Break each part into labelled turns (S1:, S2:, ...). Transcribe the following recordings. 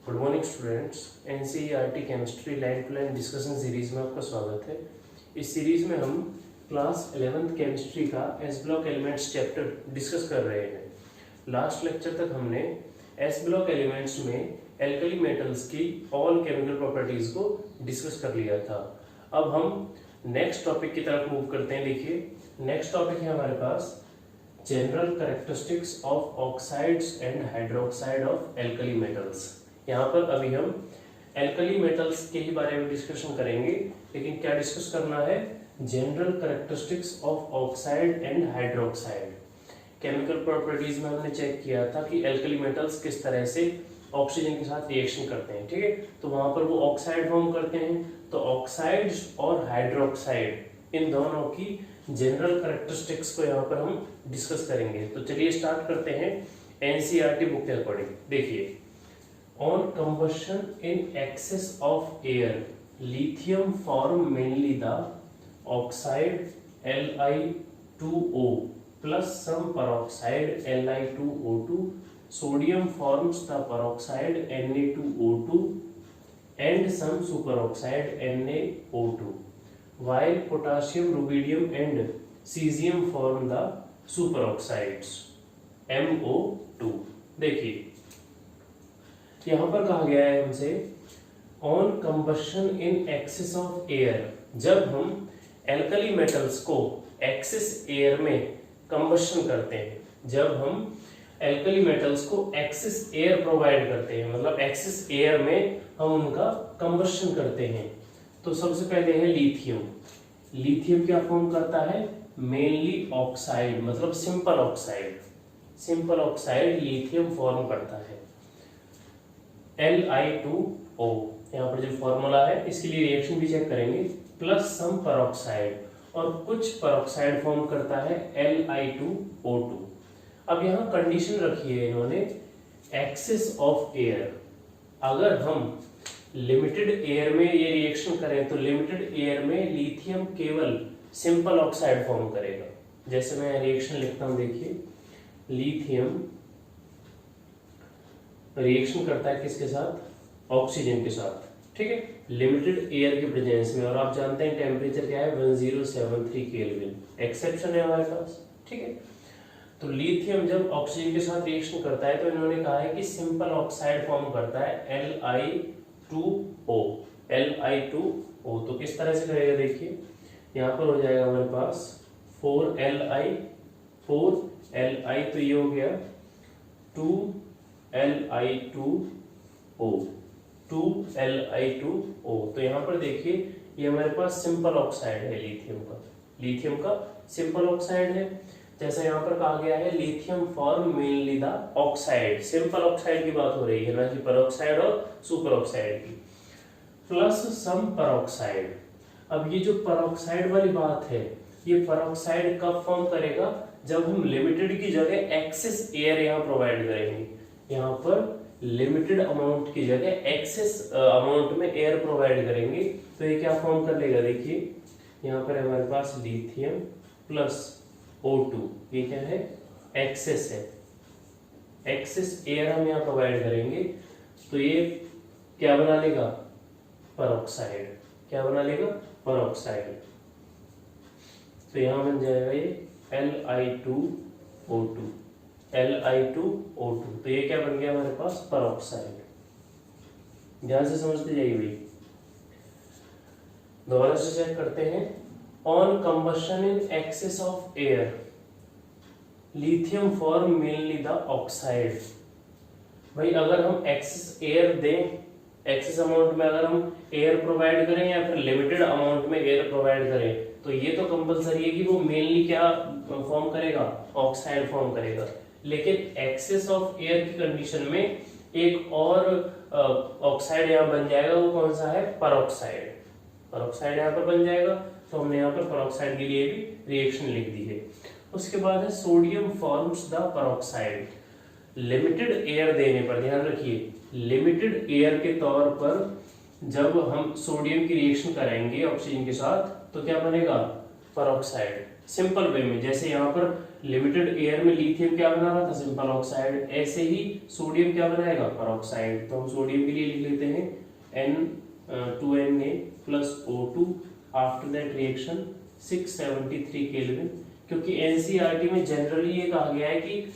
S1: Good morning students. NCERT chemistry line to line discussion series में आपका स्वागत है। इस सीरीज में हम क्लास 11th केमिस्ट्री का S block elements chapter discuss कर रहे हैं। लास्ट लेक्चर तक हमने एस ब्लॉक एलिमेंट्स में एल्कली मेटल्स की ऑल केमिकल प्रॉपर्टीज को डिस्कस कर लिया था। अब हम नेक्स्ट टॉपिक की तरफ मूव करते हैं। देखिए नेक्स्ट टॉपिक है हमारे पास general characteristics of oxides and hydroxide of alkali metals. यहाँ पर अभी हम एल्कली मेटल्स के ही बारे में डिस्कशन करेंगे, लेकिन क्या डिस्कस करना है, general characteristics of oxide and hydroxide. Chemical properties में हमने चेक किया था कि एल्कली मेटल्स किस तरह से ऑक्सीजन के साथ रिएक्शन करते हैं, ठीक है। तो वहां पर वो ऑक्साइड फॉर्म करते हैं। तो ऑक्साइड्स और हाइड्रोक्साइड इन दोनों की जनरल कैरेक्टरिस्टिक्स को यहाँ पर हम डिस्कस करेंगे। तो चलिए स्टार्ट करते हैं एनसीईआरटी बुक के अकॉर्डिंग। देखिए, on combustion in excess of air, lithium form mainly the oxide Li2O plus some peroxide Li2O2. Sodium forms the peroxide Na2O2 and some superoxide NaO2, while potassium, rubidium and cesium form the superoxides MO2। देखिए यहां पर कहा गया है हमसे on combustion in excess of air, जब हम alkali metals को एक्सेस एयर में कंबशन करते हैं, जब हम एल्कली मेटल्स को एक्सेस एयर प्रोवाइड करते हैं, मतलब एक्सेस एयर में हम उनका कंबशन करते हैं, तो सबसे पहले है लिथियम। लिथियम क्या फॉर्म करता है, मेनली ऑक्साइड, मतलब simple oxide. Simple oxide lithium form करता है Li2O। यहाँ पर जो फॉर्मूला है इसके लिए रिएक्शन भी चेक करेंगे, प्लस सम पेरोक्साइड, और कुछ पेरोक्साइड फॉर्म करता है Li2O2। अब यहाँ कंडीशन रखी है इन्होंने एक्सेस ऑफ एयर। अगर हम लिमिटेड एयर में ये रिएक्शन करें तो लिमिटेड एयर में लिथियम केवल सिंपल ऑक्साइड फॉर्म करेगा। जैसे मैं रिएक्शन लिखता हूं, देखिए लिथियम रिएक्शन करता है किसके साथ, ऑक्सीजन के साथ, ठीक है, लिमिटेड एयर के प्रेजेंस में। और आप जानते हैं टेम्परेचर क्या है, 1073 केल्विन। एक्सेप्शन है हमारे पास, ठीक है। तो लिथियम जब ऑक्सीजन के साथ रिएक्शन करता है तो इन्होंने कहा है कि सिंपल ऑक्साइड फॉर्म करता है Li2O। Li2O तो किस तरह से करेगा, देखिए यहाँ पर हो जाएगा हमारे पास 4Li, तो ये हो गया 2Li2O, 2Li2O। तो यहाँ पर देखिए ये हमारे पास सिंपल ऑक्साइड है लिथियम का सिंपल ऑक्साइड है। जैसा यहाँ पर कहा गया है lithium form mainly the oxide, simple oxide की बात हो रही है, ना कि पेरोक्साइड और सुपर ऑक्साइड की, प्लस सम पेरोक्साइड। अब ये जो पेरोक्साइड वाली बात है, ये पेरोक्साइड कब फॉर्म करेगा, जब हम लिमिटेड की जगह एक्सेस एयर यहाँ प्रोवाइड करेंगे। यहाँ पर लिमिटेड अमाउंट की जगह एक्सेस अमाउंट में एयर प्रोवाइड करेंगे तो ये क्या फॉर्म कर लेगा, देखिए यहाँ पर हमारे पास लिथियम प्लस O2, ये क्या है, एक्सेस है, एक्सेस एयर हम यहाँ प्रोवाइड करेंगे तो ये क्या बना लेगा, पेरोक्साइड। क्या बना लेगा, पेरोक्साइड। तो यहाँ बन जाएगा ये Li2O2, Li2O2। तो ये क्या बन गया हमारे पास, पेरोक्साइड। ध्यान से समझते जाइए भाई। दोबारा से चेक करते हैं, on combustion in excess of air lithium form mainly the oxide. भाई अगर हम एक्सेस एयर दें, एक्सेस अमाउंट में अगर हम एयर प्रोवाइड करें या फिर लिमिटेड अमाउंट में एयर प्रोवाइड करें, तो ये तो कंपलसरी है कि वो मेनली क्या फॉर्म करेगा, ऑक्साइड फॉर्म करेगा। लेकिन एक्सेस ऑफ एयर की कंडीशन में एक और ऑक्साइड यहाँ बन जाएगा, वो कौन सा है, पेरोक्साइड। पेरोक्साइड यहाँ पर बन जाएगा, तो हमने यहाँ पर पेरोक्साइड के लिए भी रिएक्शन लिख दी है। उसके बाद है sodium forms the peroxide. Limited air देने पर, ध्यान रखिए, लिमिटेड एयर के तौर पर जब हम सोडियम की रिएक्शन कराएंगे ऑक्सीजन के साथ तो क्या बनेगा, पेरोक्साइड। सिंपल वे में, जैसे यहाँ पर लिमिटेड एयर में लिथियम क्या बना रहा था, सिंपल ऑक्साइड, ऐसे ही सोडियम क्या बनाएगा, परऑक्साइड। तो हम सोडियम के लिए लिख लेते हैं N2Na plus O2 after that reaction 673 kelvin, क्योंकि एनसीईआरटी में जनरली ये कहा गया है कि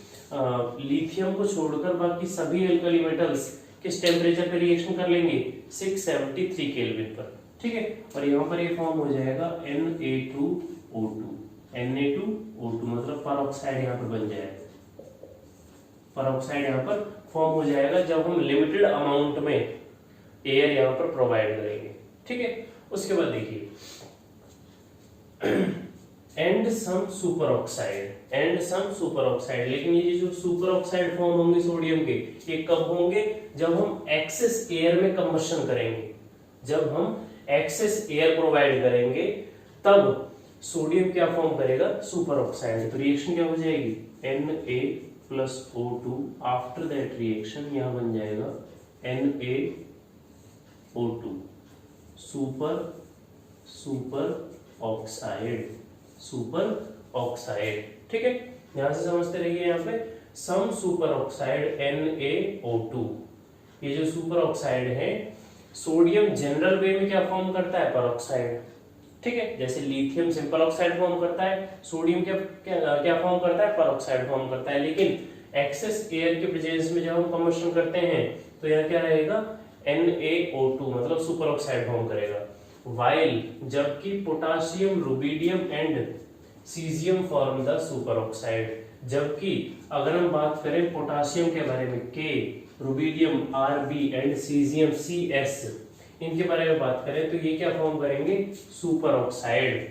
S1: लिथियम को छोड़कर बाकी सभी एल्कली मेटल्स किस टेम्परेचर पे रिएक्शन कर लेंगे, 673 केल्विन पर, ठीक है। और यहाँ पर ये फॉर्म हो जाएगा Na2O2, Na2O2 मतलब परऑक्साइड यहाँ पर बन जाएगा, परऑक्साइड यहाँ पर फॉर्म हो जाएगा जब हम लिमिटेड अमाउंट में एयर यहाँ पर प्रोवाइड करेंगे, ठीक है। उसके बाद देखिए एंड सम सुपर ऑक्साइड, लेकिन ये जो सुपर ऑक्साइड फॉर्म होंगे सोडियम के, ये कब होंगे, जब हम एक्सेस एयर में कंबशन करेंगे, जब हम एक्सेस एयर प्रोवाइड करेंगे तब सोडियम क्या फॉर्म करेगा, सुपर ऑक्साइड। तो रिएक्शन क्या हो जाएगी, Na plus O2 after that reaction यहां बन जाएगा NaO2 सुपर ऑक्साइड, ठीक है। यहां से समझते रहिए, यहाँ पे सम सुपर ऑक्साइड NaO2, ये जो सुपर ऑक्साइड है सोडियम जनरल वे में क्या फॉर्म करता है, परऑक्साइड, ठीक है। जैसे लिथियम सिंपल ऑक्साइड फॉर्म करता है, सोडियम क्या फॉर्म करता है, परऑक्साइड फॉर्म करता है। लेकिन एक्सेस एयर के प्रेजेंस में जब हम कंबशन करते हैं तो यह क्या रहेगा, NaO2 मतलब सुपर ऑक्साइड फॉर्म करेगा। वाइल जबकि potassium, rubidium and caesium form the super oxide, जबकि अगर हम बात करें पोटासियम के बारे में K, rubidium Rb and caesium CS, इनके बारे में बात करें तो ये क्या फॉर्म करेंगे, सुपर ऑक्साइड,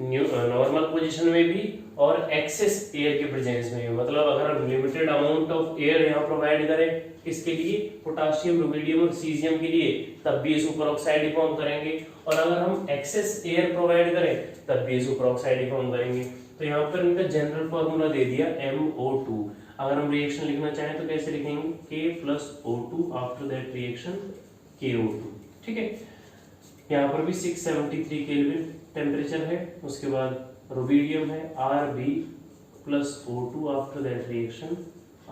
S1: नॉर्मल पोजीशन में भी और एक्सेस एयर के प्रेजेंस में भी। मतलब अगर हम लिमिटेड अमाउंट ऑफ एयर यहाँ प्रोवाइड करें किसके लिए, पोटासियम, रुबिडियम और सीजियम के लिए, तब भी ये सुपर ऑक्साइड ही फॉर्म करेंगे। और अगर हम एक्सेस एयर प्रोवाइड करें तब भी ये सुपर ऑक्साइड ही फॉर्म करेंगे। तो यहाँ पर इनका जनरल फॉर्मूला दे दिया MO2। अगर हम रिएक्शन लिखना चाहें तो कैसे लिखेंगे, K plus O2 after that reaction KO2, ठीक है। यहाँ पर भी 673 केल्विन टेम्परेचर है। उसके बाद रुबिडियम है Rb plus O2 after that reaction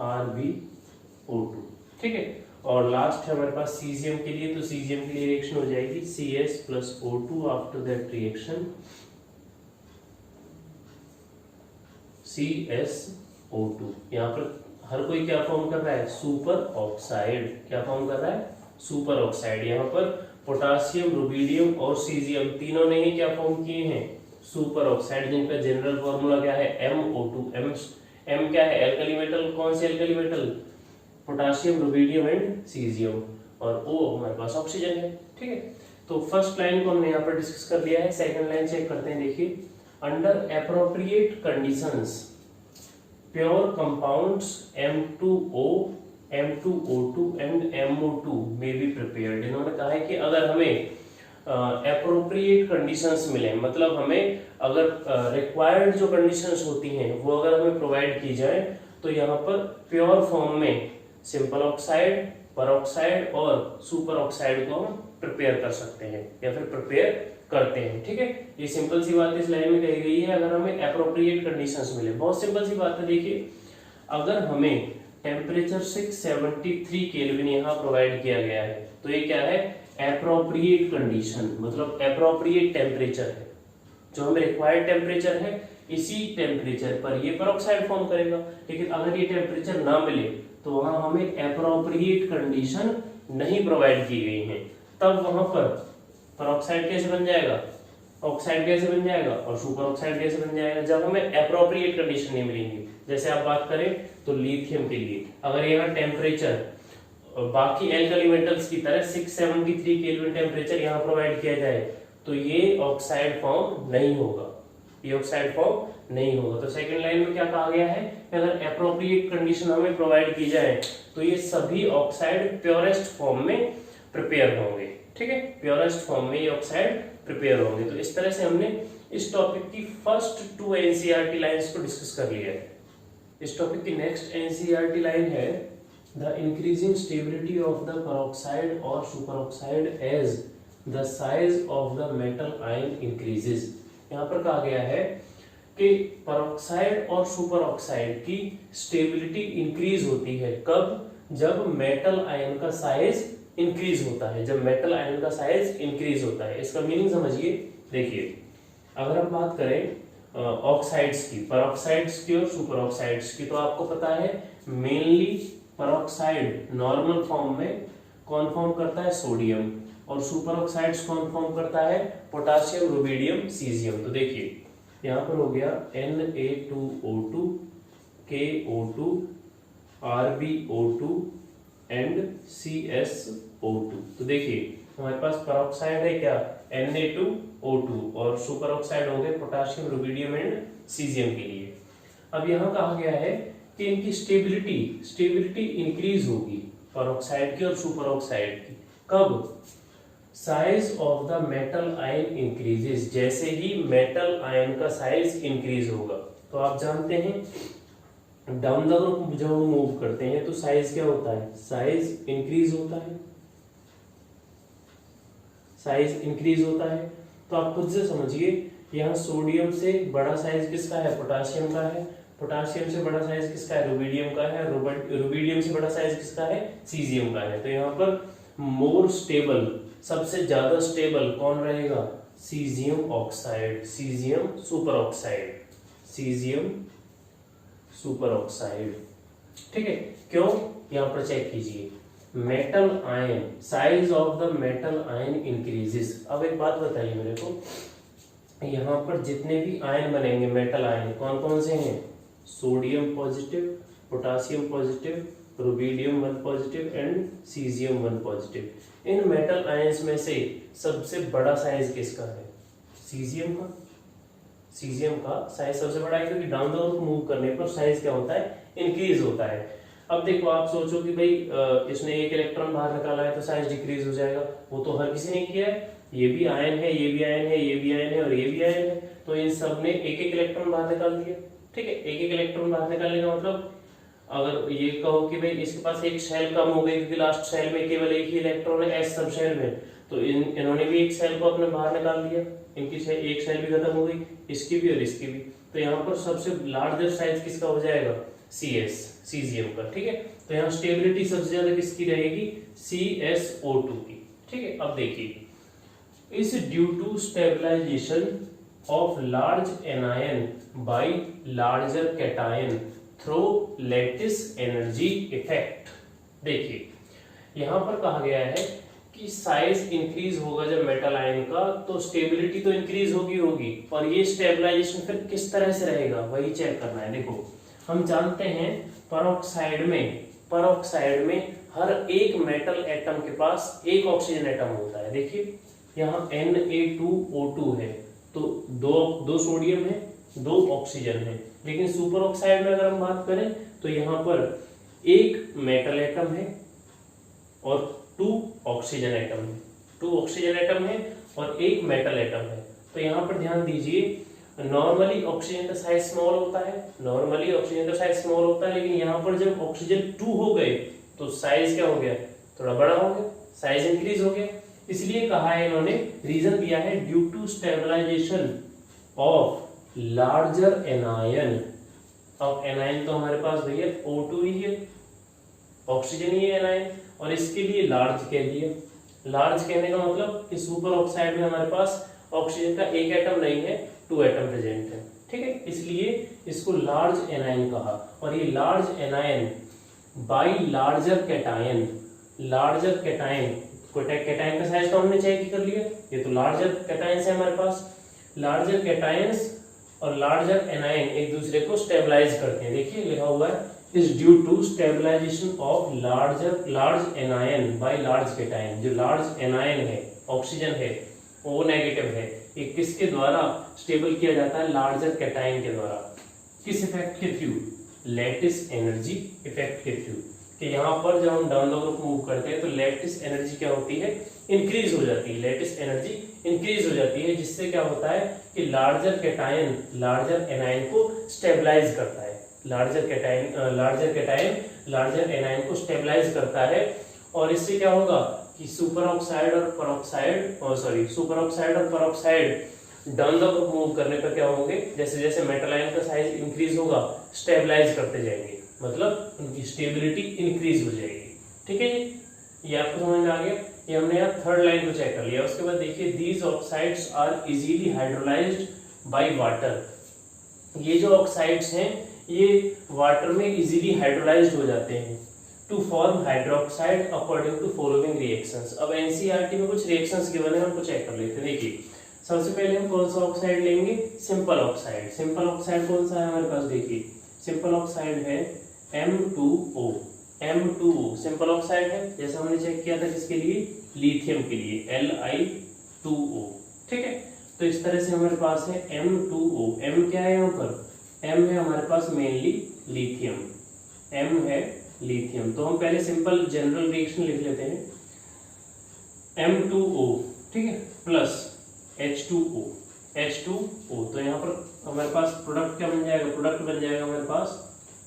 S1: RbO2, ठीक है। और लास्ट है हमारे पास सीजियम के लिए, तो सीजियम के लिए रिएक्शन हो जाएगी Cs plus O2 after that reaction CsO2। यहाँ पर हर कोई क्या फॉर्म कर रहा है, सुपर ऑक्साइड, क्या फॉर्म कर रहा है, सुपर ऑक्साइड। यहाँ पर पोटासियम, रुबिडियम और सीजियम तीनों ने ही क्या फॉर्म किए हैं, सुपर ऑक्साइड, जिनका जनरल फॉर्मूला क्या है, MO2। M क्या है, एल्कली मेटल, कौन से alkali metal, potassium, rubidium and caesium, और O हमारे पास ऑक्सीजन है, ठीक है। तो फर्स्ट लाइन को हमने यहाँ पर डिस्कस कर लिया है। सेकंड लाइन चेक करते हैं, देखिए under appropriate conditions pure compounds M2O, M2O2 and MO2 में बी प्रिपेयर्ड। इन्होंने कहा है कि अगर हमें एप्रोप्रिएट कंडीशंस मिले, मतलब हमें अगर रिक्वायर्ड जो कंडीशंस होती हैं वो अगर हमें प्रोवाइड की जाए, तो यहाँ पर प्योर फॉर्म में सिंपल ऑक्साइड, परऑक्साइड और सुपर ऑक्साइड को हम प्रिपेयर कर सकते हैं या फिर प्रिपेयर करते हैं, ठीक है। ये सिंपल सी बात इस लाइन में कही गई है, अगर हमें एप्रोप्रिएट कंडीशंस मिले। बहुत सिंपल सी बात है, देखिए अगर हमें टेम्परेचर 673 केल्विन यहाँ प्रोवाइड किया गया है, तो ये क्या है, एप्रोप्रिएट कंडीशन, मतलब एप्रोप्रिएट टेम्परेचर है, जो हमें रिक्वायर्ड टेम्परेचर है, इसी टेम्परेचर पर ये परऑक्साइड फॉर्म करेगा। लेकिन अगर ये टेम्परेचर ना मिले तो वहां हमें एप्रोप्रिएट कंडीशन नहीं प्रोवाइड की गई है, तब वहां पर परऑक्साइड कैसे बन जाएगा, ऑक्साइड कैसे बन जाएगा और सुपर ऑक्साइड कैसे बन जाएगा, जब हमें एप्रोप्रिएट कंडीशन नहीं मिलेंगी। जैसे आप बात करें तो लिथियम के लिए अगर यहाँ टेम्परेचर बाकी एल्कली मेटल्स की तरह 673 केल्विन टेम्परेचर यहाँ प्रोवाइड किया जाए, तो ये ऑक्साइड फॉर्म नहीं होगा, ये ऑक्साइड फॉर्म नहीं होगा। तो सेकंड लाइन में क्या कहा गया है, अगर एप्रोप्रिएट कंडीशन हमें प्रोवाइड की जाए तो ये सभी ऑक्साइड प्योरेस्ट फॉर्म में प्रिपेयर होंगे, ठीक है, प्योरेस्ट फॉर्म में ये ऑक्साइड प्रिपेयर होंगे। तो इस तरह से हमने इस टॉपिक की फर्स्ट 2 एनसीईआरटी लाइंस को डिस्कस कर लिया है। इस टॉपिक की नेक्स्ट एनसीईआरटी लाइन है the increasing stability of the peroxide और superoxide as the size of the metal ion increases. यहाँ पर कहा गया है कि परऑक्साइड और सुपर ऑक्साइड की स्टेबिलिटी इंक्रीज होती है कब? जब मेटल आयन का साइज इंक्रीज होता है, जब मेटल आयन का साइज इंक्रीज होता है। इसका मीनिंग समझिए। देखिए, अगर हम बात करें ऑक्साइड्स की, परऑक्साइड्स की और सुपर ऑक्साइड्स की, तो आपको पता है मेनली परऑक्साइड नॉर्मल फॉर्म में कौन फॉर्म करता है? सोडियम। और सुपर ऑक्साइड्स कौन फॉर्म करता है? Potassium, rubidium, caesium. तो देखिए यहाँ पर हो गया Na2O2, KO2, RbO2 and CsO2। तो देखिए हमारे पास परऑक्साइड है क्या? Na2O2 और सुपर ऑक्साइड हो गए पोटाशियम, रुबिडियम एंड सीजियम के लिए। अब यहाँ कहा गया है कि इनकी स्टेबिलिटी इंक्रीज होगी परऑक्साइड की और सुपर ऑक्साइड की। कब? Size of the metal ion increases, जैसे ही मेटल आयन का साइज इंक्रीज होगा। तो आप जानते हैं डाउन द ग्रुप जब हम मूव करते हैं तो साइज क्या होता है? साइज इंक्रीज होता है, साइज इंक्रीज होता है। तो आप खुद से समझिए, यहाँ सोडियम से बड़ा साइज किसका है? पोटाशियम का है। पोटाशियम से बड़ा साइज किसका है? रुबिडियम का है। रुबिडियम से बड़ा साइज किसका है? सीजियम का है। तो यहाँ पर मोर स्टेबल, सबसे ज्यादा स्टेबल कौन रहेगा? Caesium oxide, caesium super oxide, caesium super oxide. ठीक है, क्यों? यहाँ पर चेक कीजिए, metal ion, size of the metal ion increases. अब एक बात बताइए मेरे को, यहाँ पर जितने भी आयन बनेंगे मेटल आयन, कौन कौन से हैं? Sodium positive, potassium positive, rubidium 1 positive and caesium 1 positive. In metal ions में से सबसे बड़ा साइज किसका है? सीजियम का। सीजियम का साइज सबसे बड़ा है क्योंकि डाउन द ग्रुप मूव करने पर साइज क्या होता है? इंक्रीज होता है। अब देखो, आप सोचो कि भाई इसने एक इलेक्ट्रॉन बाहर निकाला है तो साइज डिक्रीज हो जाएगा। वो तो हर किसी ने किया है, ये भी आयन है, ये भी आयन है, ये भी आयन है और ये भी आयन है। तो इन सब ने एक एक इलेक्ट्रॉन बाहर निकाल दिया। ठीक है, एक एक इलेक्ट्रॉन बाहर निकालने का मतलब, अगर ये कहो कि भाई इसके पास एक शेल कम हो गई क्योंकि लास्ट शेल में केवल एक ही इलेक्ट्रॉन है एस सब शेल में, तो इन्होंने भी एक शेल को अपने बाहर निकाल दिया, इनकी एक शेल भी खत्म हो गई, इसकी भी और इसकी भी। तो यहाँ पर सबसे लार्जर साइज किसका हो जाएगा? CS, सीजियम का। ठीक है, तो यहाँ स्टेबिलिटी सबसे ज्यादा किसकी रहेगी? CSO2 की। ठीक है, अब देखिए, इस due to stabilisation of large anion by larger cation through lattice energy effect. देखिए यहां पर कहा गया है कि साइज इंक्रीज होगा जब मेटल आयन का, तो स्टेबिलिटी तो इंक्रीज होगी और ये स्टेबलाइजेशन फिर किस तरह से रहेगा वही चेक करना है। देखो, हम जानते हैं परऑक्साइड में हर एक मेटल एटम के पास एक ऑक्सीजन एटम होता है। देखिए यहाँ Na2O2 है, तो दो सोडियम है, 2 ऑक्सीजन है। लेकिन सुपर ऑक्साइड में अगर हम बात करें तो यहाँ पर एक मेटल एटम है और 2 ऑक्सीजन एटम है, 2 ऑक्सीजन एटम है और एक मेटल एटम है। तो यहाँ पर ध्यान दीजिए, नॉर्मली ऑक्सीजन का साइज स्मॉल होता है, लेकिन यहाँ पर जब ऑक्सीजन 2 हो गए तो साइज क्या हो गया? थोड़ा बड़ा हो गया, साइज इंक्रीज हो गया। इसलिए कहा है इन्होंने, रीजन दिया है due to stabilisation of larger anion. अब एनायन तो हमारे पास भैया O2 ही है, ऑक्सीजन ही है एनायन, और इसके लिए लार्ज कह दिया। लार्ज कहने का मतलब कि सुपर ऑक्साइड में हमारे पास ऑक्सीजन का एक एटम नहीं है, 2 एटम प्रेजेंट है। ठीक है, इसलिए इसको लार्ज एनायन कहा। और ये large anion by larger cation, larger cation cation का साइज तो हमने चेक कर लिया, ये तो लार्जर कैटायंस है हमारे पास। लार्जर कैटायंस और लार्जर एनायन एक दूसरे को स्टेबलाइज करते हैं। देखिए लिखा हुआ है is due to stabilisation of large anion by large cation. जो लार्ज एनायन है, ऑक्सीजन है, O नेगेटिव है, ये किसके द्वारा स्टेबल किया जाता है? लार्जर कैटायन के द्वारा। किस इफेक्ट के थ्रू? लैटिस एनर्जी इफेक्ट के थ्रू। कि यहाँ पर जब हम डाउन द ग्रुप मूव करते हैं तो लैटिस एनर्जी क्या होती है? इंक्रीज हो जाती है। लैटिस एनर्जी इंक्रीज हो जाती है, जिससे क्या होता है कि लार्जर कैटायन लार्जर एनायन को स्टेबलाइज करता है। लार्जर कैटायन लार्जर एनायन को स्टेबलाइज करता है, और इससे क्या होगा कि सुपर ऑक्साइड और डाउन द मूव करने पर क्या होंगे, जैसे जैसे मेटल आयन का साइज इंक्रीज होगा स्टेबलाइज करते जाएंगे, मतलब उनकी स्टेबिलिटी इंक्रीज हो जाएगी। ठीक है जी, ये आपको समझ में आ गया। ये हमने यहाँ थर्ड लाइन को चेक कर लिया। उसके बाद देखिए these oxides are easily hydrolysed by water. ये जो ऑक्साइड्स हैं ये वाटर में इजीली हाइड्रोलाइज्ड हो जाते हैं to form hydroxide according to following reactions. अब एनसीईआरटी में कुछ रिएक्शंस गिवन है, उनको चेक कर लेते हैं। देखिए सबसे पहले हम कौन सा ऑक्साइड लेंगे, सिंपल ऑक्साइड। सिंपल ऑक्साइड कौन सा है हमारे पास, देखिए सिंपल ऑक्साइड है M2O। M2O सिंपल ऑक्साइड है, जैसा हमने चेक किया था किसके लिए, लिथियम के लिए, Li2O। ठीक है, तो इस तरह से हमारे पास है M2O। M क्या है यहाँ पर, M है हमारे पास मेनली लिथियम, M है लिथियम। तो हम पहले सिंपल जनरल रिएक्शन लिख लेते हैं, M2O ठीक है प्लस H2O, H2O। तो यहाँ पर हमारे पास प्रोडक्ट क्या बन जाएगा, प्रोडक्ट बन जाएगा हमारे पास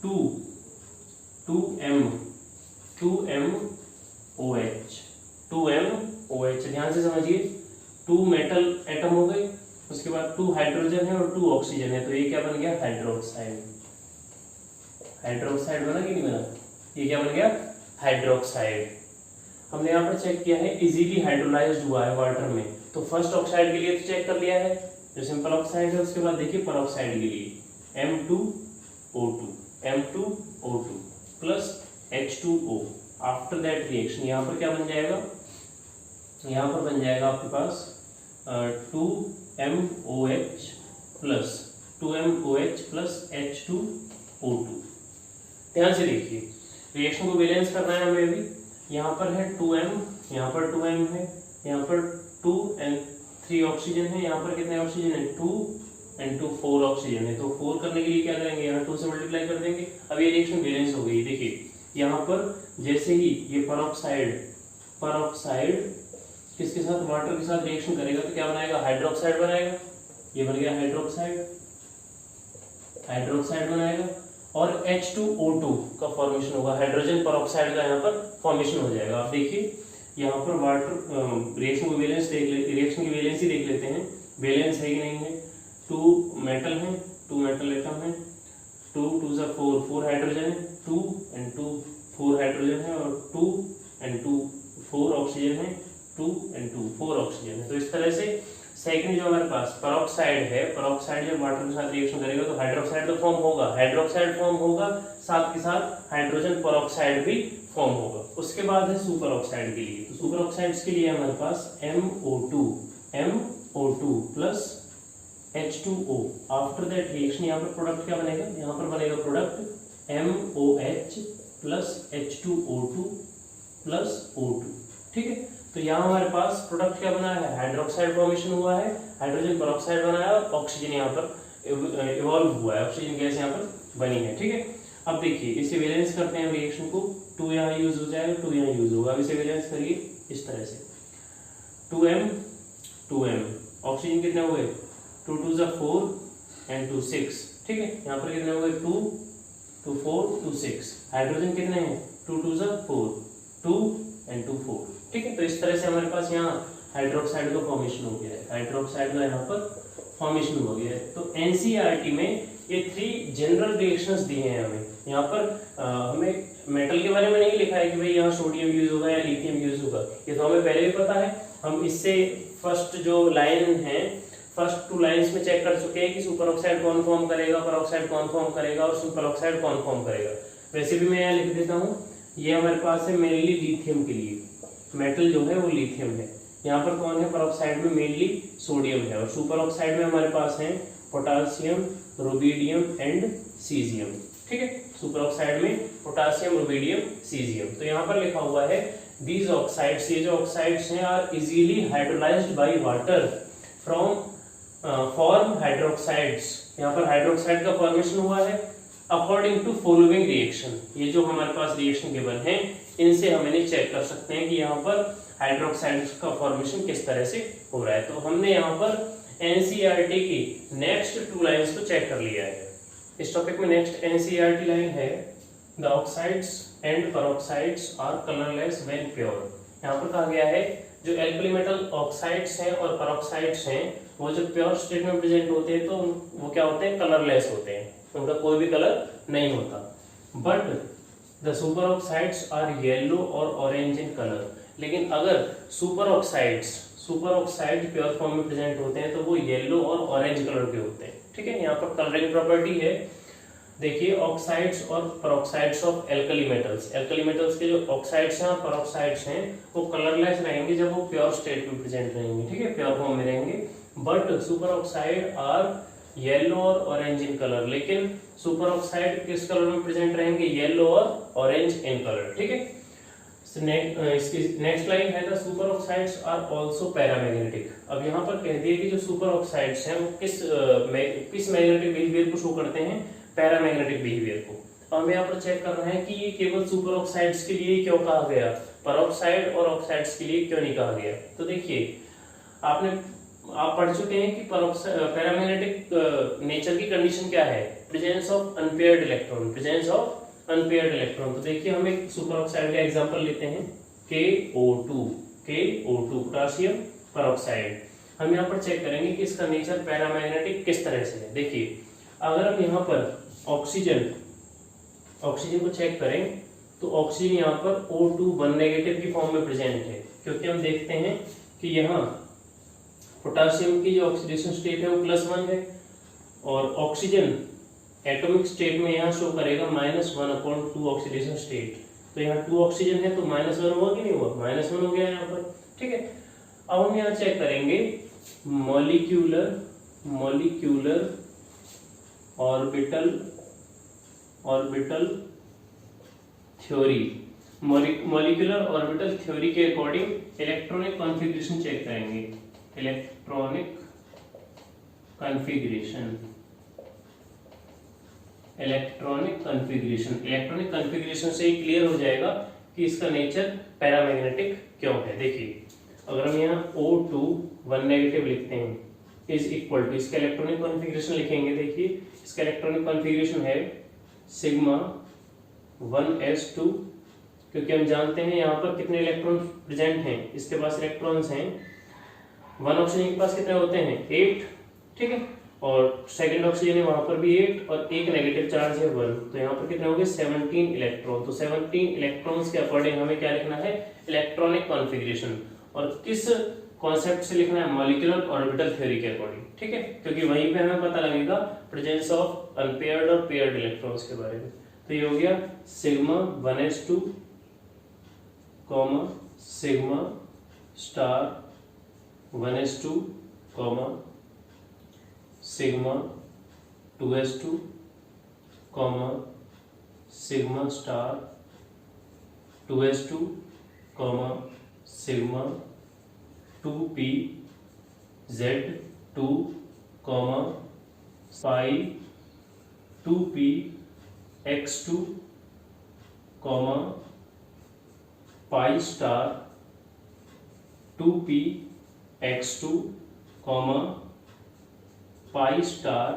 S1: 2MOH। ध्यान से समझिए, 2 मेटल एटम हो गए, उसके बाद 2 हाइड्रोजन है और 2 ऑक्सीजन है, तो ये क्या बन गया, हाइड्रोक्साइड। हाइड्रोक्साइड बना कि नहीं बना, ये क्या बन गया, हाइड्रोक्साइड। हमने यहाँ पर चेक किया है इजीली हाइड्रोलाइज्ड हुआ है वाटर में, तो फर्स्ट ऑक्साइड के लिए तो चेक कर लिया है जो सिंपल ऑक्साइड है। उसके बाद देखिए परऑक्साइड के लिए M2O2 plus H2O। After that reaction यहाँ पर क्या बन जाएगा, यहाँ पर बन जाएगा आपके पास 2MOH प्लस H2O2। ध्यान से देखिए, रिएक्शन को बैलेंस करना है हमें अभी। यहाँ पर है 2M, यहाँ पर 2M है, यहाँ पर 2 and 3 ऑक्सीजन है, यहाँ पर कितने ऑक्सीजन है, 2 and 2 4 ऑक्सीजन है। तो 4 करने के लिए क्या करेंगे, यहाँ 2 से मल्टीप्लाई कर देंगे। अब ये रिएक्शन बैलेंस हो गई। देखिए यहाँ पर जैसे ही ये परऑक्साइड किसके साथ, वाटर के साथ रिएक्शन करेगा तो क्या बनाएगा, हाइड्रोक्साइड बनाएगा। ये बन गया हाइड्रोक्साइड बनाएगा और H2O2 का फॉर्मेशन होगा, हाइड्रोजन परऑक्साइड का यहाँ पर फॉर्मेशन हो जाएगा। आप देखिए यहाँ पर वाटर रिएक्शन को बैलेंस देख ले, रिएक्शन की बैलेंस ही देख लेते हैं, बैलेंस है कि नहीं है। 2 मेटल है, 2 मेटल एटम है, 2 2 4 हाइड्रोजन है, 2 and 2 4 हाइड्रोजन है और 2 and 2 4 ऑक्सीजन है, 2 and 2 4 ऑक्सीजन है। तो इस तरह से सेकंड जो हमारे पास परऑक्साइड है, परऑक्साइड जब वाटर के साथ रिएक्शन करेगा तो हाइड्रोक्साइड तो फॉर्म होगा, हाइड्रोक्साइड फॉर्म होगा, साथ के साथ हाइड्रोजन परऑक्साइड भी फॉर्म होगा। उसके बाद है सुपर ऑक्साइड के लिए। तो सुपर ऑक्साइड्स के लिए हमारे पास MO2 plus H2O। After that reaction यहाँ पर प्रोडक्ट क्या बनेगा, यहाँ पर बनेगा product MOH plus H2O2 plus O2। ठीक है, तो यहाँ हमारे पास प्रोडक्ट क्या बना है, हाइड्रोक्साइड फॉर्मेशन हुआ है, हाइड्रोजन परऑक्साइड बना है और ऑक्सीजन यहाँ पर इवॉल्व हुआ है, ऑक्सीजन गैस यहाँ पर बनी है। ठीक है, अब देखिए इसे बैलेंस करते हैं रिएक्शन को, 2 यहाँ यूज हो जाएगा, 2 यहाँ यूज होगा। अब इसे बैलेंस करिए इस तरह से, 2M ऑक्सीजन कितने हो गए, 2 2 4 and 2 6। ठीक है, यहाँ पर कितने हो गए, 2 2 4 2 6। हाइड्रोजन कितने हैं, 2 2 4 2 and 2 4। ठीक है, तो इस तरह से हमारे पास यहाँ हाइड्रोक्साइड का फॉर्मेशन हो गया है, हाइड्रोक्साइड का यहाँ पर फॉर्मेशन हो गया है। तो एनसीईआरटी में ये 3 जनरल रिएक्शंस दिए हैं हमें। यहाँ पर हमें मेटल के बारे में नहीं लिखा है कि भाई यहाँ सोडियम यूज होगा या लिथियम यूज होगा, ये तो हमें पहले भी पता है। हम इससे फर्स्ट जो लाइन है, फर्स्ट 2 लाइंस में चेक कर चुके हैं कि सुपर ऑक्साइड कौन फॉर्म करेगा, परऑक्साइड कौन फॉर्म करेगा और सुपर ऑक्साइड कौन फॉर्म करेगा। वैसे भी मैं यहाँ लिख देता हूँ, ये हमारे पास है मेनली लिथियम के लिए, मेटल जो है वो लिथियम है। यहाँ पर कौन है, परऑक्साइड में मेनली सोडियम है और सुपर ऑक्साइड में हमारे पास है पोटासियम, रुबिडियम एंड सीजियम। ठीक है, सुपर ऑक्साइड में पोटासियम, रुबिडियम, सीजियम। तो यहाँ पर लिखा हुआ है दीज ऑक्साइड्स, ये जो ऑक्साइड्स हैं are easily hydrolysed by water from form hydroxides. यहाँ पर हाइड्रोक्साइड का फॉर्मेशन हुआ है अकॉर्डिंग टू फॉलोइंग रिएक्शन। ये जो हमारे पास रिएक्शन गिवन है इनसे हम इन्हें चेक कर सकते हैं कि यहाँ पर हाइड्रोक्साइड्स का फॉर्मेशन किस तरह से हो रहा है। तो हमने यहाँ पर एनसीईआरटी की नेक्स्ट 2 लाइंस को चेक कर लिया है। इस टॉपिक में नेक्स्ट एनसीईआरटी लाइन है, the oxides and peroxides are colourless when pure. यहाँ पर कहा गया है जो एल्कली मेटल ऑक्साइड्स हैं और पेरोक्साइड्स हैं वो जब प्योर स्टेट में प्रेजेंट होते हैं तो वो क्या होते हैं, कलरलेस होते हैं, उनका कोई भी कलर नहीं होता। But the super oxides are yellow और ऑरेंज इन कलर। लेकिन अगर सुपर ऑक्साइड प्योर फॉर्म में प्रेजेंट होते हैं तो वो येलो और ऑरेंज कलर के होते हैं। ठीक है, यहाँ पर कलरिंग प्रॉपर्टी है। देखिए ऑक्साइड्स और पेरोक्साइड्स ऑफ एल्कली मेटल्स के जो ऑक्साइड्स हैं और पेरोक्साइड्स हैं वो कलरलेस रहेंगे जब वो प्योर स्टेट में प्रेजेंट रहेंगे। ठीक है, प्योर फॉर्म में रहेंगे। But super oxide are yellow और ऑरेंज इन कलर। लेकिन सुपर ऑक्साइड किस कलर में प्रेजेंट रहेंगे, येलो और ऑरेंज इन कलर। ठीक है, इसकी नेक्स्ट लाइन है the super oxides are also paramagnetic. अब यहाँ पर कह दिया कि जो सुपर ऑक्साइड्स हैं वो किस मैग्नेटिक बिहेवियर को शो करते हैं, पैरामैग्नेटिक बिहेवियर को। अब हमें यहाँ पर चेक करना है कि ये केवल सुपर ऑक्साइड्स के लिए क्यों कहा गया, पेरोक्साइड और ऑक्साइड्स के लिए क्यों नहीं कहा गया। तो देखिए आप पढ़ चुके हैं कि पैरामैग्नेटिक नेचर की कंडीशन क्या है, प्रेजेंस ऑफ अनपेयर्ड इलेक्ट्रॉन। तो देखिए हम एक सुपर ऑक्साइड का एग्जांपल लेते हैं, KO2 पोटेशियम पेरोक्साइड। हम यहाँ पर चेक करेंगे कि इसका नेचर पैरामैग्नेटिक किस तरह से है। देखिए अगर हम यहाँ पर ऑक्सीजन को चेक करें तो ऑक्सीजन यहाँ पर O2 1 नेगेटिव की फॉर्म में प्रेजेंट है, क्योंकि हम देखते हैं कि यहाँ पोटेशियम की जो ऑक्सीडेशन स्टेट है वो +1 है और ऑक्सीजन एटॉमिक स्टेट में यहाँ शो करेगा -1/2 ऑक्सीडेशन स्टेट। तो यहाँ 2 ऑक्सीजन है तो -1 हुआ कि नहीं हुआ, -1 हो गया यहाँ पर। ठीक है, अब हम यहाँ चेक करेंगे molecular orbital theory. Molecular orbital theory के अकॉर्डिंग इलेक्ट्रॉनिक कॉन्फ़िगरेशन चेक करेंगे। इलेक्ट्रॉनिक कॉन्फ़िगरेशन से ही क्लियर हो जाएगा कि इसका नेचर पैरामैग्नेटिक क्यों है। देखिए अगर हम यहाँ O2 1 नेगेटिव लिखते हैं इज इक्वल टू, इसका इलेक्ट्रॉनिक कॉन्फ़िगरेशन लिखेंगे। देखिए इसका इलेक्ट्रॉनिक कॉन्फ़िगरेशन है सिग्मा 1s2, क्योंकि हम जानते हैं यहाँ पर कितने इलेक्ट्रॉन प्रेजेंट हैं, इसके पास इलेक्ट्रॉन्स हैं 1 ऑक्सीजन के पास कितने होते हैं 8। ठीक है, और सेकंड ऑक्सीजन है वहां पर भी 8 और एक नेगेटिव चार्ज है 1, तो यहाँ पर कितने होंगे 17 इलेक्ट्रॉन। तो 17 इलेक्ट्रॉन्स के अकॉर्डिंग हमें क्या लिखना है, इलेक्ट्रॉनिक कॉन्फ़िगरेशन। और किस कॉन्सेप्ट से लिखना है, मॉलिक्यूलर ऑर्बिटल थ्योरी के अकॉर्डिंग। ठीक है, क्योंकि वहीं पे हमें पता लगेगा प्रेजेंस ऑफ अनपेयर्ड और पेयर्ड इलेक्ट्रॉन्स के बारे में। तो ये हो गया sigma 1s2 sigma star 1s2 sigma 2s2 sigma star 2s2 sigma 2pz2 पाई 2px2 pi star 2px2 pi star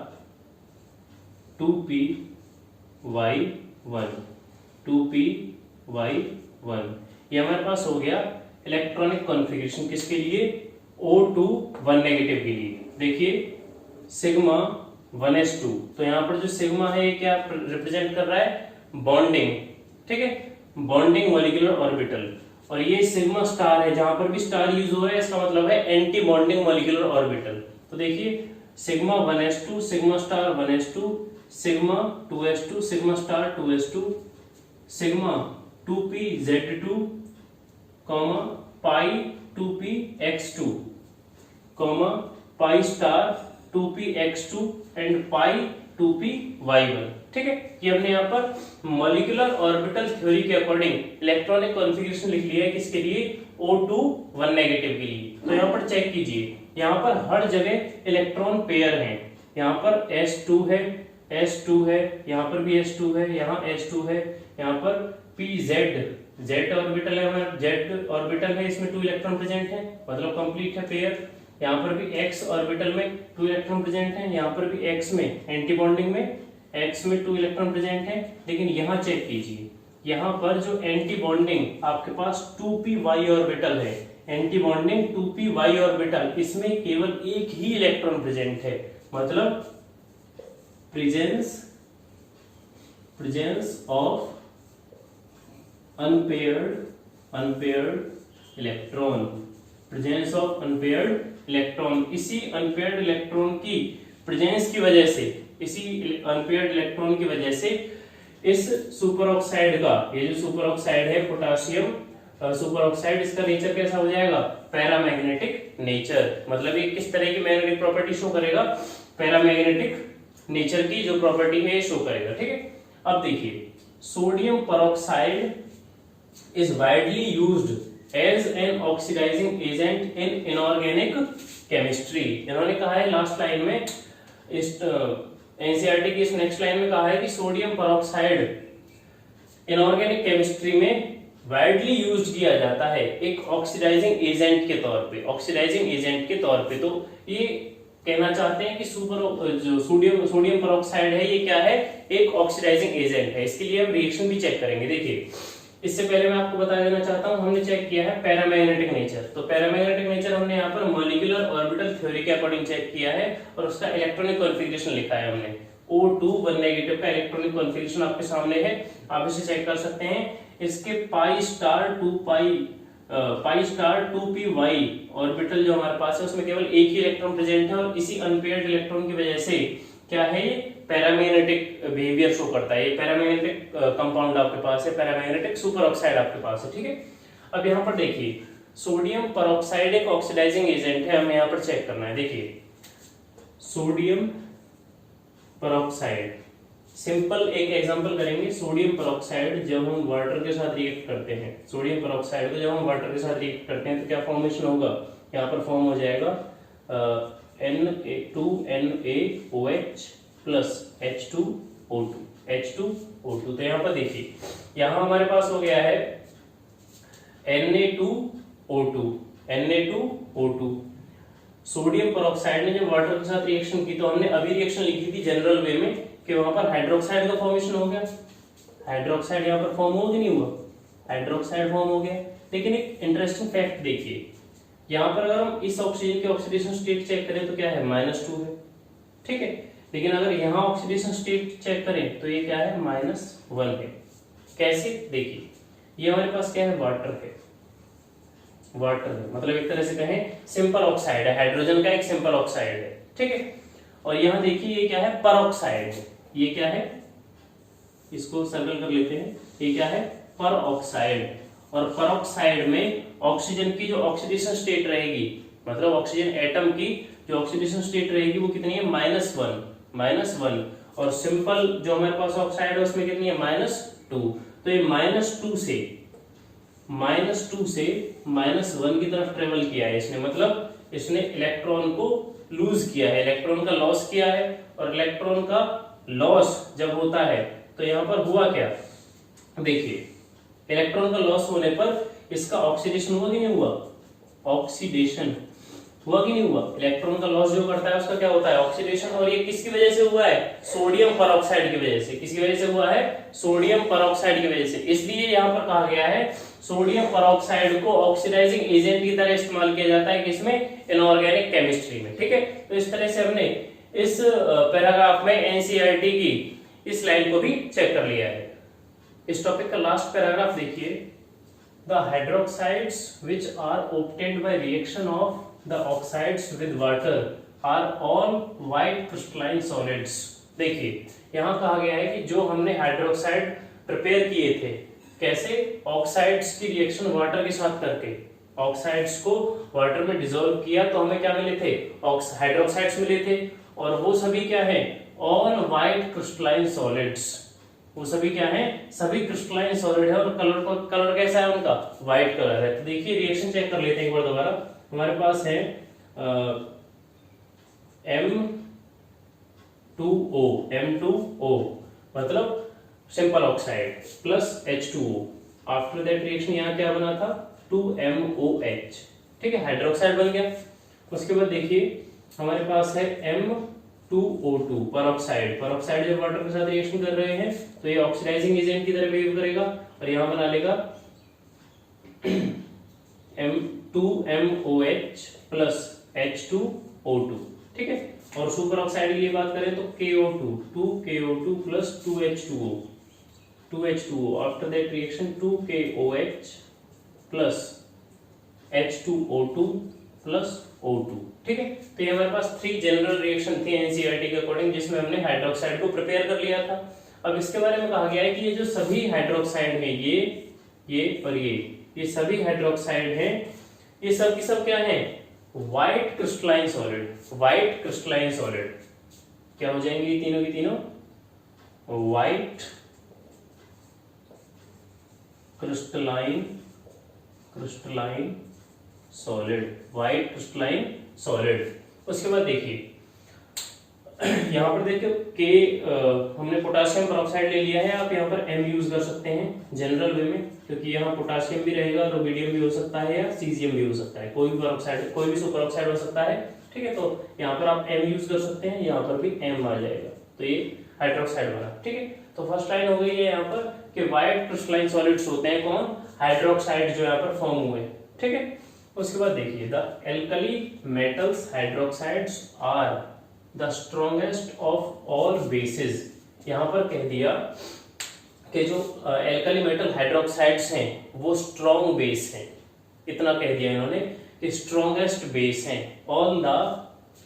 S1: 2py1 ये हमारे पास हो गया इलेक्ट्रॉनिक कॉन्फ़िगरेशन। किसके लिए, O2 1 नेगेटिव के लिए। देखिए सिग्मा 1s2, तो यहाँ पर जो सिग्मा है ये क्या रिप्रेजेंट कर रहा है, बॉन्डिंग। ठीक है, बॉन्डिंग मॉलिक्यूलर ऑर्बिटल। और ये सिग्मा स्टार है, जहां पर भी स्टार यूज हो रहा है इसका मतलब है एंटी बॉन्डिंग मॉलिक्यूलर ऑर्बिटल। तो देखिए sigma 1s2 sigma star 1s2 sigma 2s2 sigma star 2s2 sigma 2pz2 pi 2px2 pi star 2px2 and pi 2py1। ठीक है, ये हमने यहाँ पर मॉलिक्यूलर ऑर्बिटल थ्योरी के अकॉर्डिंग इलेक्ट्रॉनिक कॉन्फ़िगरेशन लिख लिया है। किसके लिए, O2 1 नेगेटिव के लिए। तो यहाँ पर चेक कीजिए, यहाँ पर हर जगह इलेक्ट्रॉन पेयर हैं। यहाँ पर S2 है, यहाँ पर भी S2 है, यहाँ S2 है, यहाँ पर PZ ऑर्बिटल है, हमारा Z ऑर्बिटल है, इसमें 2 इलेक्ट्रॉन प्रेजेंट है, मतलब कंप्लीट है पेयर। यहाँ पर भी X ऑर्बिटल में 2 इलेक्ट्रॉन प्रेजेंट हैं, यहाँ पर भी X में एंटी बॉन्डिंग में X में 2 इलेक्ट्रॉन प्रेजेंट हैं। लेकिन यहाँ चेक कीजिए, यहाँ पर जो एंटी बॉन्डिंग आपके पास 2p y ऑर्बिटल है, anti bonding 2p y orbital, इसमें केवल एक ही इलेक्ट्रॉन प्रेजेंट है, मतलब presence of unpaired electron, presence of unpaired electron. इसी अनपेयर्ड इलेक्ट्रॉन की प्रेजेंस की वजह से, इसी अनपेयर्ड इलेक्ट्रॉन की वजह से इस सुपर ऑक्साइड का, ये जो सुपर ऑक्साइड है पोटासियम सुपर ऑक्साइड, इसका नेचर कैसा हो जाएगा, पैरामैग्नेटिक नेचर। मतलब ये किस तरह की मैग्नेटिक प्रॉपर्टी शो करेगा, पैरामैग्नेटिक नेचर की जो प्रॉपर्टी है शो करेगा। ठीक है, अब देखिए sodium peroxide is widely used as an oxidising agent in inorganic chemistry. इन्होंने कहा है लास्ट लाइन में, इस एनसीईआरटी की इस नेक्स्ट लाइन में कहा है कि सोडियम परऑक्साइड इनऑर्गेनिक केमिस्ट्री में वाइडली यूज्ड किया जाता है एक ऑक्सीडाइजिंग एजेंट के तौर पे, ऑक्सीडाइजिंग एजेंट के तौर पे। तो ये कहना चाहते हैं कि जो सोडियम परऑक्साइड है ये क्या है, एक ऑक्सीडाइजिंग एजेंट है। इसके लिए हम रिएक्शन भी चेक करेंगे। देखिए इससे पहले मैं आपको बता देना चाहता हूं, हमने चेक किया है पैरामैग्नेटिक नेचर। तो पैरामैग्नेटिक नेचर हमने यहाँ पर मॉलिक्यूलर ऑर्बिटल थ्योरी के अकॉर्डिंग चेक किया है और उसका इलेक्ट्रॉनिक कॉन्फ़िगरेशन लिखा है हमने। O2 1 नेगेटिव का इलेक्ट्रॉनिक कॉन्फ़िगरेशन आपके सामने है, आप इसे चेक कर सकते हैं। इसके pi star 2p y orbital जो हमारे पास है उसमें केवल एक ही इलेक्ट्रॉन प्रेजेंट है और इसी अनपेयर्ड इलेक्ट्रॉन की वजह से क्या है, ये पैरामैग्नेटिक बिहेवियर शो करता है। ये पैरामैग्नेटिक कंपाउंड आपके पास है, पैरामैग्नेटिक सुपर ऑक्साइड आपके पास है। ठीक है, अब यहाँ पर देखिए सोडियम परऑक्साइड एक ऑक्सीडाइजिंग एजेंट है, हमें यहाँ पर चेक करना है। देखिए सोडियम परऑक्साइड, सिंपल एक एग्जांपल करेंगे। सोडियम परऑक्साइड जब हम वाटर के साथ रिएक्ट करते हैं, सोडियम परऑक्साइड को जब हम वाटर के साथ रिएक्ट करते हैं तो क्या फॉर्मेशन होगा, यहाँ पर फॉर्म हो जाएगा Na2NaOH प्लस H2O2। तो यहाँ पर देखिए यहाँ हमारे पास हो गया है Na2O2। सोडियम परऑक्साइड ने जब वाटर के साथ रिएक्शन की तो हमने अभी रिएक्शन लिखी थी जनरल वे में कि वहां पर हाइड्रोक्साइड का फॉर्मेशन हो गया। हाइड्रोक्साइड यहाँ पर फॉर्म हो कि नहीं हुआ, हाइड्रोक्साइड फॉर्म हो गया। लेकिन एक इंटरेस्टिंग फैक्ट देखिए, यहाँ पर अगर हम इस ऑक्सीजन की ऑक्सीडेशन स्टेट चेक करें तो क्या है, -2 है। ठीक है, लेकिन अगर यहाँ ऑक्सीडेशन स्टेट चेक करें तो ये क्या है, -1 है। कैसे, देखिए ये हमारे पास क्या है, वाटर है, मतलब एक तरह से कहें सिंपल ऑक्साइड है, हाइड्रोजन का एक सिंपल ऑक्साइड है। ठीक है, और यहाँ देखिए ये क्या है, परऑक्साइड है। ये क्या है, इसको सर्कल कर लेते हैं, ये क्या है, परऑक्साइड। और परऑक्साइड में ऑक्सीजन की जो ऑक्सीडेशन स्टेट रहेगी, मतलब ऑक्सीजन एटम की जो ऑक्सीडेशन स्टेट रहेगी वो कितनी है, -1। और सिंपल जो हमारे पास ऑक्साइड है उसमें कितनी है, -2। तो ये -2 से -1 की तरफ ट्रेवल किया है इसने, मतलब इसने इलेक्ट्रॉन को लूज किया है, इलेक्ट्रॉन का लॉस किया है। और इलेक्ट्रॉन का लॉस जब होता है तो यहाँ पर हुआ क्या, देखिए इलेक्ट्रॉन का लॉस होने पर इसका ऑक्सीडेशन हुआ कि नहीं हुआ, ऑक्सीडेशन हुआ कि नहीं हुआ। इलेक्ट्रॉन का लॉस जो करता है उसका क्या होता है, ऑक्सीडेशन। और ये किसकी वजह से हुआ है, सोडियम परऑक्साइड की वजह से। किसकी वजह से हुआ है, सोडियम परऑक्साइड की वजह से। इसलिए यहाँ पर कहा गया है सोडियम परऑक्साइड को ऑक्सीडाइजिंग एजेंट की तरह इस्तेमाल किया जाता है, किसमें, इनऑर्गेनिक केमिस्ट्री में। ठीक है, तो इस तरह से हमने इस पैराग्राफ में एनसीईआरटी की इस लाइन को भी चेक कर लिया है। इस टॉपिक का लास्ट पैराग्राफ देखिए, the hydroxides which are obtained by reaction of the oxides with water are all white crystalline solids। देखिए यहाँ कहा गया है कि जो हमने हाइड्रोक्साइड प्रिपेयर किए थे, कैसे, ऑक्साइड्स की रिएक्शन वाटर के साथ करके ऑक्साइड्स को वाटर में डिसॉल्व किया तो हमें क्या मिले थे, हाइड्रोक्साइड्स मिले थे। और वो सभी क्या है, ऑल व्हाइट क्रिस्टलाइन सॉलिड्स। वो सभी क्या है, सभी क्रिस्टलाइन सॉलिड है। और कलर कैसा है उनका, व्हाइट कलर है। तो देखिए रिएक्शन चेक कर लेते हैं एक बार दोबारा। हमारे पास है M2O मतलब simple oxide plus H2O। After that reaction यहाँ क्या बना था, 2MOH। ठीक है, हाइड्रोक्साइड बन गया। उसके बाद देखिए हमारे पास है M2O2 परऑक्साइड जब वाटर के साथ रिएक्शन कर रहे हैं तो ये ऑक्सीडाइजिंग एजेंट की तरह बिहेव करेगा। और यहाँ बना लेगा M2MOH प्लस H2O2, ठीक है। और सुपर ऑक्साइड की लिए बात करें तो KO2, 2KO2 plus 2H2O after that reaction 2KOH plus H2O2 plus O2, ठीक है। तो ये हमारे पास 3 जनरल रिएक्शन थी एनसीईआरटी के अकॉर्डिंग, जिसमें हमने हाइड्रोक्साइड को प्रिपेयर कर लिया था। अब इसके बारे में कहा गया है कि ये जो सभी हाइड्रोक्साइड है, ये और ये सभी हाइड्रोक्साइड हैं, ये सब की सब क्या है, white crystalline solid. White crystalline solid क्या हो जाएंगे तीनों की तीनों, white crystalline solid, white crystalline solid. उसके बाद देखिए यहाँ पर देखिए के हमने पोटासियम परऑक्साइड ले लिया है, आप यहाँ पर M यूज कर सकते हैं जनरल वे में, क्योंकि यहाँ पोटासियम भी रहेगा, रुबिडियम भी हो सकता है या सीजियम भी हो सकता है, कोई भी परऑक्साइड, कोई भी सुपर ऑक्साइड हो सकता है, ठीक है। तो यहाँ पर आप M यूज कर सकते हैं, यहाँ पर भी M आ जाएगा, तो ये हाइड्रोक्साइड बना, ठीक है। तो फर्स्ट लाइन हो गई है यहाँ पर कि व्हाइट क्रिस्टलाइन सॉलिड्स होते हैं कौन, हाइड्रोक्साइड जो यहाँ पर फॉर्म हुए, ठीक है। उसके बाद देखिए the alkali metals hydroxides are the strongest of all bases. यहाँ पर कह दिया कि जो एल्कली मेटल हाइड्रोक्साइड्स हैं वो स्ट्रॉन्ग बेस हैं, इतना कह दिया इन्होंने कि स्ट्रॉन्गेस्ट बेस हैं। ऑल द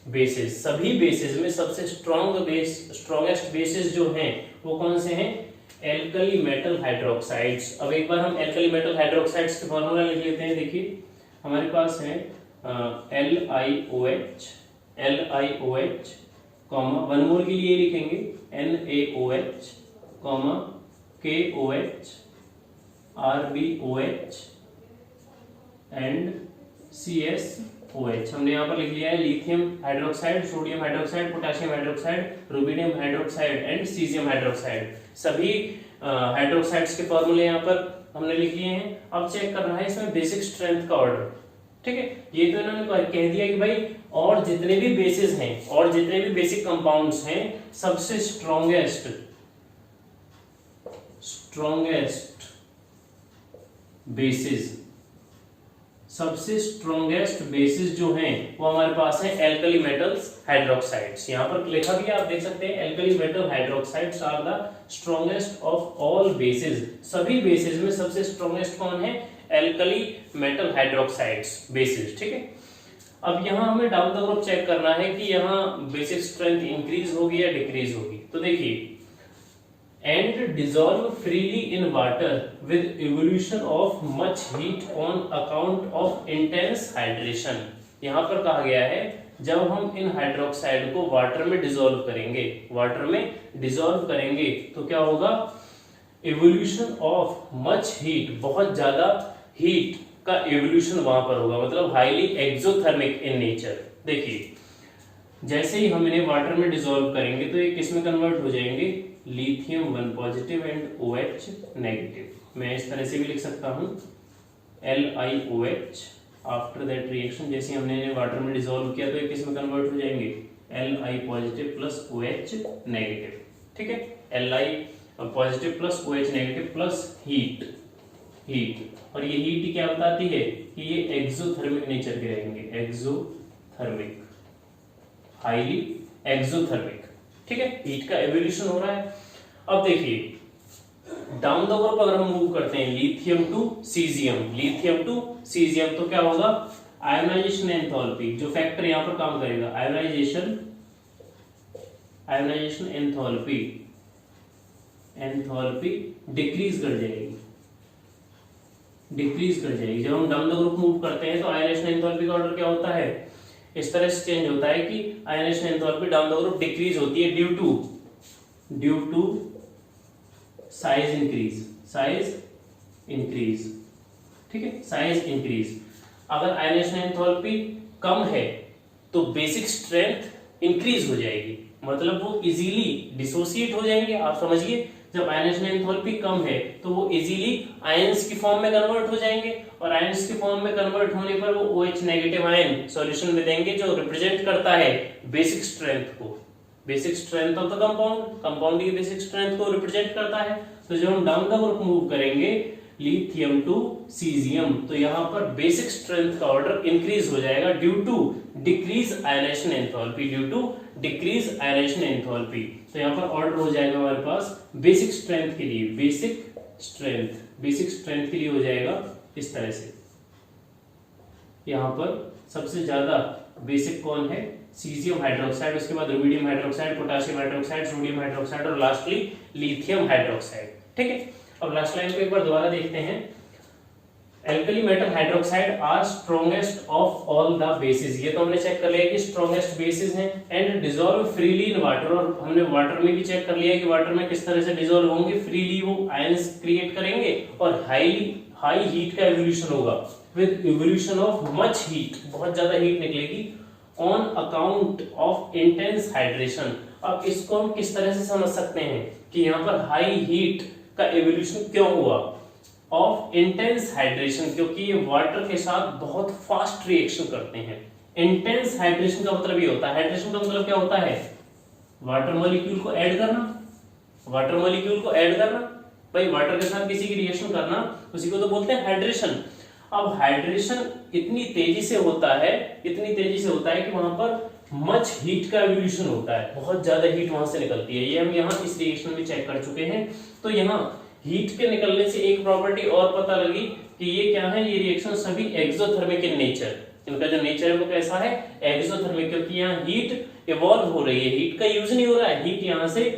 S1: बेसिस, सभी बेसिस में सबसे स्ट्रॉन्गेस्ट बेसिस जो हैं वो कौन से हैं, एल्कली मेटल हाइड्रोक्साइड्स। अब एक बार हम एल्कली मेटल हाइड्रोक्साइड्स के फॉर्मूला लिख लेते हैं। देखिए हमारे पास है LiOH, वन मोल के लिए लिखेंगे NaOH, KOH, RbOH and CSOH। हमने यहाँ पर लिख लिया है lithium hydroxide, sodium hydroxide, potassium hydroxide, rubidium hydroxide and caesium hydroxide. सभी हाइड्रोक्साइड्स के फॉर्मूले यहाँ पर हमने लिख लिए हैं। अब चेक करना है इसमें बेसिक स्ट्रेंथ का ऑर्डर, ठीक है। ये तो इन्होंने कह दिया कि भाई और जितने भी बेसिस हैं और जितने भी बेसिक कंपाउंड्स हैं, सबसे स्ट्रॉन्गेस्ट बेसिस जो हैं वो हमारे पास है एल्कली मेटल्स हाइड्रोक्साइड्स। यहां पर लिखा भी है, आप देख सकते हैं alkali metal hydroxides are the strongest of all bases. सभी बेसिस में सबसे स्ट्रॉन्गेस्ट कौन है, एल्कली मेटल हाइड्रोक्साइड्स बेसिस, ठीक है। अब यहाँ हमें डाउन द ग्रुप चेक करना है कि यहाँ बेसिक स्ट्रेंथ इंक्रीज होगी या डिक्रीज होगी। तो देखिए and dissolve freely in water with evolution of much heat on account of intense hydration. यहाँ पर कहा गया है जब हम इन हाइड्रोक्साइड को वाटर में डिसॉल्व करेंगे तो क्या होगा, इवोल्यूशन ऑफ मच हीट, बहुत ज्यादा हीट का एवोल्यूशन वहां पर होगा, मतलब हाईली एक्सोथर्मिक इन नेचर। देखिए जैसे ही हम इन्हें वाटर में डिसॉल्व करेंगे तो ये किस में कन्वर्ट हो जाएंगे, lithium 1 positive and OH negative. मैं इस तरह से भी लिख सकता हूं LiOH आफ्टर दैट रिएक्शन, जैसे हमने इन्हें वाटर में डिसॉल्व किया तो ये किस में कन्वर्ट हो जाएंगे, Li positive plus OH negative, ठीक है। Li positive plus OH negative plus heat, और ये हीट क्या बताती है कि ये एक्सोथर्मिक नेचर के रहेंगे, एक्सोथर्मिक, हाईली एक्सोथर्मिक, ठीक है। हीट का एवोल्यूशन हो रहा है। अब देखिए डाउन द ग्रुप अगर हम मूव करते हैं लिथियम टू सीजियम, तो क्या होगा, आयोनाइजेशन एंथैल्पी, जो फैक्टर यहां पर काम करेगा, आयोनाइजेशन एंथैल्पी डिक्रीज कर जाएगी। जब हम डाउन द ग्रुप मूव करते हैं तो आयोनाइजेशन एंथैल्पी का ऑर्डर क्या होता है, इस तरह से चेंज होता है कि ionisation enthalpy down the group decrease होती है ड्यू टू साइज इंक्रीज, ठीक है, साइज इंक्रीज। अगर आयोनाइजेशन एंथैल्पी कम है तो बेसिक स्ट्रेंथ इंक्रीज हो जाएगी, मतलब वो इजीली डिसोसिएट हो जाएंगे। आप समझिए जब आयोनाइजेशन एंथैल्पी कम है तो वो इजीली आयंस की फॉर्म में कन्वर्ट हो जाएंगे, और आयंस की फॉर्म में कन्वर्ट होने पर वो OH नेगेटिव आयन सॉल्यूशन में देंगे, जो रिप्रेजेंट करता है बेसिक स्ट्रेंथ को, basic strength of the compound की बेसिक स्ट्रेंथ को रिप्रेजेंट करता है। तो जब हम डाउन द ग्रुप मूव करेंगे लिथियम टू सीजियम, तो यहाँ पर बेसिक स्ट्रेंथ का ऑर्डर इंक्रीज हो जाएगा due to decrease ionisation enthalpy, due to decrease ionisation enthalpy. तो यहाँ पर ऑर्डर हो जाएगा हमारे पास बेसिक स्ट्रेंथ के लिए, बेसिक स्ट्रेंथ के लिए हो जाएगा इस तरह से। यहाँ पर सबसे ज्यादा बेसिक कौन है, सीजियम हाइड्रोक्साइड, उसके बाद rubidium hydroxide, potassium hydroxide, sodium hydroxide और लास्टली लिथियम हाइड्रोक्साइड। ठीक है, अब लास्ट लाइन को एक बार दोबारा देखते हैं। Alkali metal hydroxide are strongest of all the bases, ये तो हमने चेक कर लिया कि स्ट्रॉन्गेस्ट बेसिस हैं, and dissolve freely in water, और हमने वाटर में भी चेक कर लिया कि वाटर में किस तरह से डिसॉल्व होंगे, फ्रीली वो आयंस क्रिएट करेंगे और हाई हीट का एवोल्यूशन होगा, with evolution of much heat, बहुत ज्यादा हीट निकलेगी, on account of intense hydration. अब इसको हम किस तरह से समझ सकते हैं कि यहाँ पर हाई हीट का एवोल्यूशन क्यों हुआ, ऑफ इंटेंस हाइड्रेशन, क्योंकि ये वाटर के साथ बहुत फास्ट रिएक्शन करते हैं। इंटेंस हाइड्रेशन का मतलब ये होता है, हाइड्रेशन का मतलब क्या होता है, वाटर मॉलिक्यूल को ऐड करना, वाटर मॉलिक्यूल को ऐड करना, भाई वाटर के साथ किसी की रिएक्शन करना, उसी को तो बोलते हैं हाइड्रेशन। अब हाइड्रेशन इतनी तेजी से होता है, इतनी तेजी से होता है कि वहां पर मच हीट का एवोल्यूशन होता है, बहुत ज्यादा हीट वहां से निकलती है, ये हम यहाँ इस रिएक्शन में चेक कर चुके हैं। तो यहाँ हीट के निकलने से एक प्रॉपर्टी और पता लगी कि ये क्या है, ये रिएक्शन सभी एक्सोथर्मिक इन नेचर, इनका जो नेचर है वो कैसा है, एक्सोथर्मिक, क्योंकि यहाँ हीट इवॉल्व हो रही है, हीट का यूज नहीं हो रहा है, हीट यहाँ से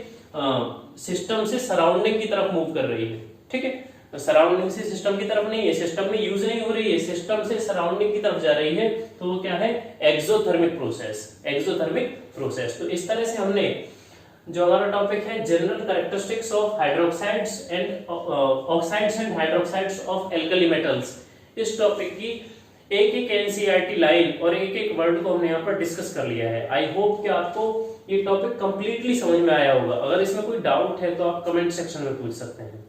S1: सिस्टम से सराउंडिंग की तरफ मूव कर रही है। ठीक है, सराउंडिंग से सिस्टम की तरफ नहीं है, सिस्टम में यूज नहीं हो रही है, सिस्टम से सराउंडिंग की तरफ जा रही है, तो वो क्या है, एक्सोथर्मिक प्रोसेस, एक्सोथर्मिक प्रोसेस। तो इस तरह से हमने जो हमारा टॉपिक है general characteristics of hydroxides and oxides and hydroxides of alkali metals, इस टॉपिक की एक एक एनसीईआरटी लाइन और एक एक वर्ड को हमने यहाँ पर डिस्कस कर लिया है। आई होप कि आपको ये टॉपिक कंप्लीटली समझ में आया होगा। अगर इसमें कोई डाउट है तो आप कमेंट सेक्शन में पूछ सकते हैं।